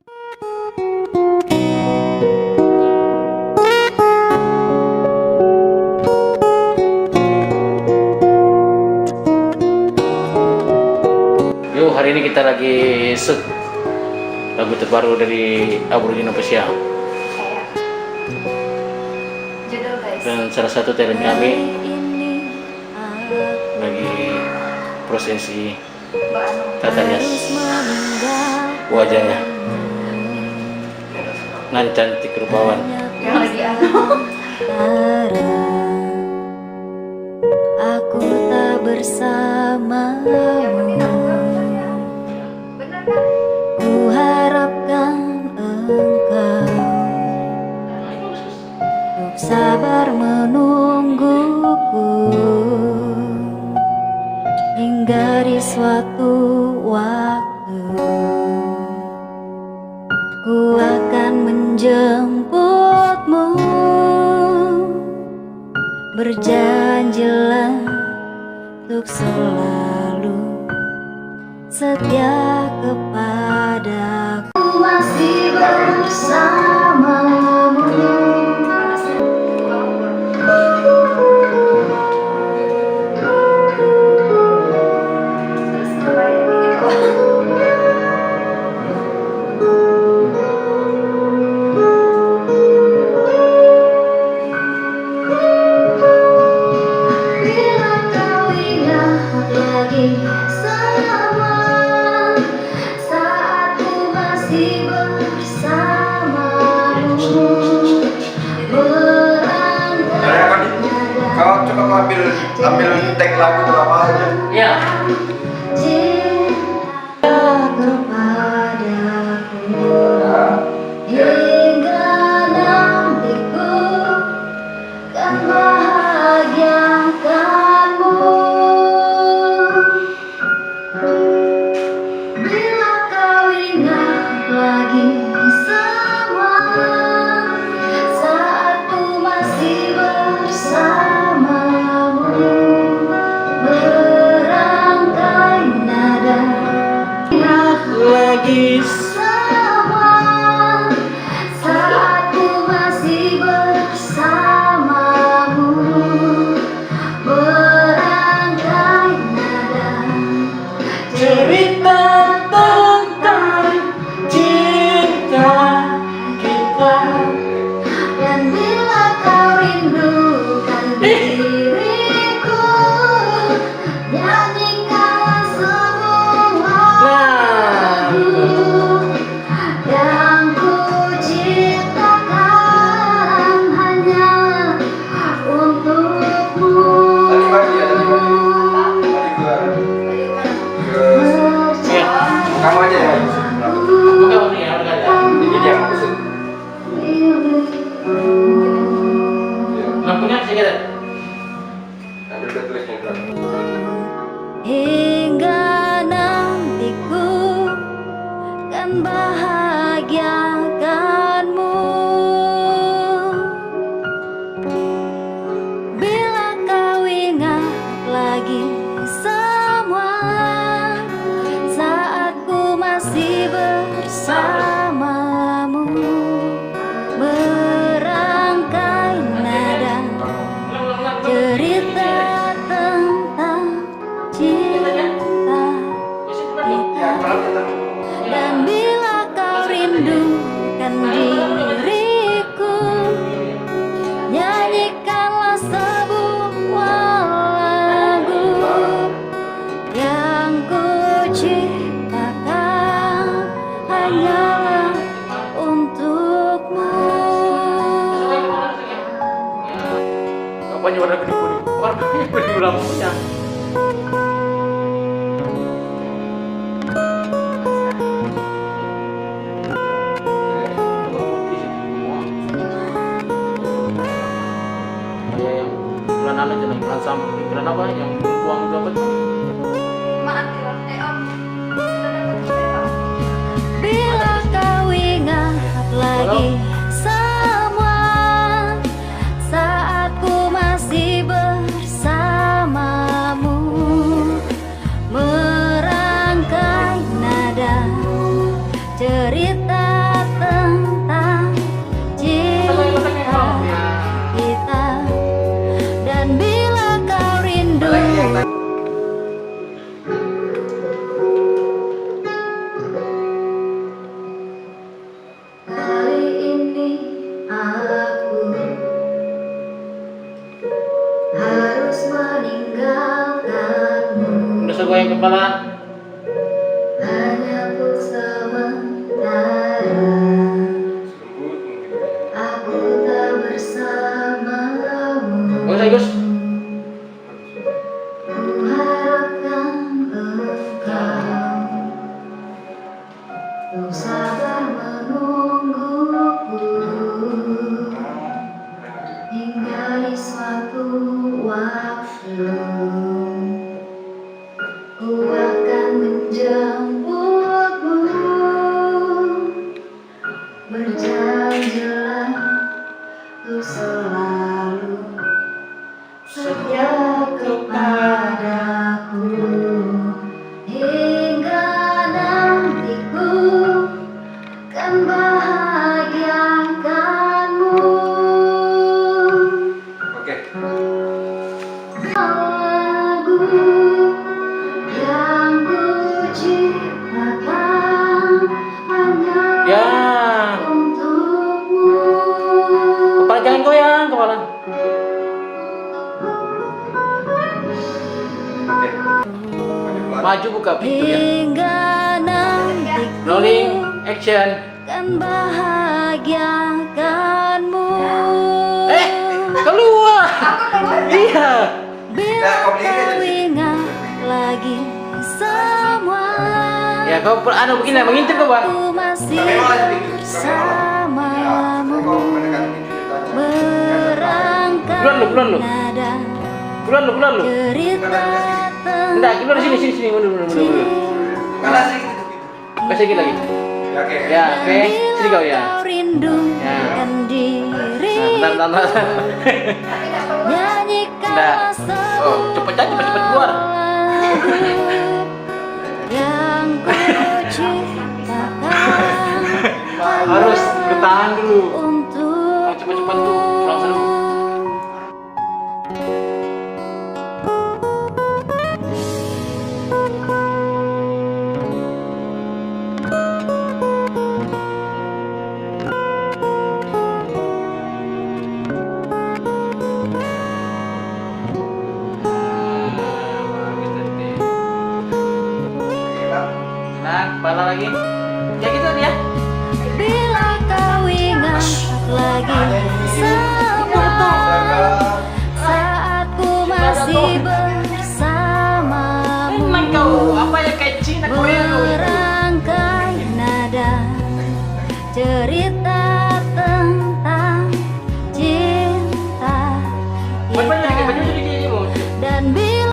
Yuk, hari ini kita lagi shoot lagu terbaru dari Aborigin Official. Judul guys. Dan salah satu talent kami lagi prosesi tata hias wajahnya. Nan cantik rupawan. Yang lagi Aku tak bersamamu. Benar kan? Ku harapkan engkau untuk sabar menungguku hingga di suatu waktu ku akan menjemputmu. Berjanjilah untuk selalu setia kepadaku. Aku masih bersamamu. Terus ngapain gitu? Bila kau ingat lagi sama saat ku masih bersamamu. Kau coba ambil tag lagu berapa aja? Ya. Cinta kepadaku hingga nantiku kan bahagiakanmu. Bila kau ingat lagi semua saat ku masih bersamamu, berangkai nada ingat Lagi semua saat ku masih bersamamu, berangkai nada cerita tentang cinta kita. dan bila kau rindukan diriku, nyanyikan semua lagu yang ku ciptakan hanya untukmu. Tadi pagi ya, tadi pagi. Tadi kamu aja ya. Bukan ini ya, bukan ya. Ini dia yang pesen. Lampunya sih kita. Ambil tulisnya berapa? Hingga nantiku kan bahagiakanmu. Bila kau ingat lagi semua saat ku masih bersamamu, berangkai nada cerita tentang cinta kita. Dan bila kau rindukan diriku, nyanyikanlah sebuah lagu yang ku ciptakan hanyalah untukmu. Apanya warna kuning-kuning? Warnanya kuning lampunya. Iklan aja nih, iklan sampah, iklan apa yang uang dapat? Maaf ya, om. Sudah dapat saya. Bila kau ingat lagi semua saat ku masih bersamamu, merangkai nada cerita harus meninggalkanmu. Udah goyang kepala. Hanya untuk sementara aku tak bersamamu. Bagus Agus. Ku harapkan engkau untuk sabar menungguku hingga di suatu waktu ku akan menjemputmu, berjanjilah untuk selalu setia kepadaku hingga nanti ku kan bahagiakanmu. Oke. Lagu yang ku ciptakan hanya Ya. untukmu. Kepala jangan goyang kepala. Oke. Maju pelan. Maju buka pintu ya. Hingga nanti Rolling action. kan bahagiakanmu. Keluar. Iya. Bila kau ingat lagi semua Ya kau begini mengintip kau bang. aku masih Tapi memang ada pintu. bersamamu, Kau mendekati pintu ceritanya. berangkat Keluar lu. nada Keluar lu. cerita Enggak, keluar sini mundur. Mana sih? Kasih sedikit lagi. Ya, oke. Ya, oke. Sini kau ya. kau rindukan diri, Nah, bentar. nyanyikanlah Oh, cepet keluar. lagu yang ku ciptakan Harus bertahan dulu. untuk Cepet-cepet tuh, pulang seru. Nah, kepala lagi. Ya gitu ya. bila kau ingat lagi semua saat ku masih bersamamu, Emang kau apa ya kayak Cina Korea kau itu? merangkai nada cerita tentang cinta Baju kita. jadi mau. Dan bila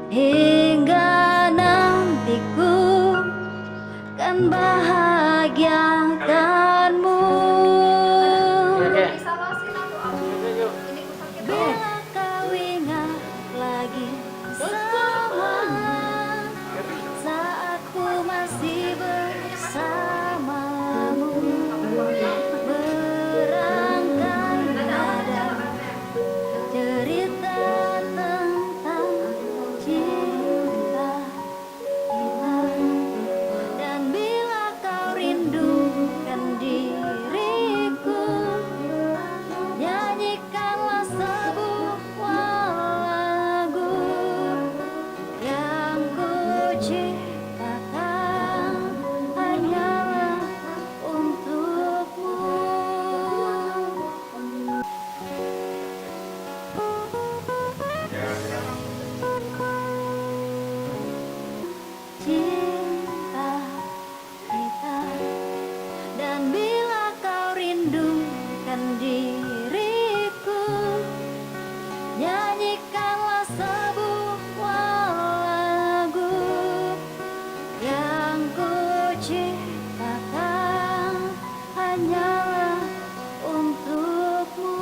hingga nanti ku kan bahagiakanmu. Oke. Bisa losin aku Am. Ini ku sakit. Bila kau ingat lagi semua saat ku masih bersamamu, berangkai nada cerita tentang cinta kita. Dan bila kau rindukan diriku, nyanyikanlah sebuah lagu yang ku ciptakan hanyalah untukmu. Cinta kita. Dan bila kau rindukan diriku, nyanyikanlah sebuah lagu yang ku ciptakan hanyalah untukmu.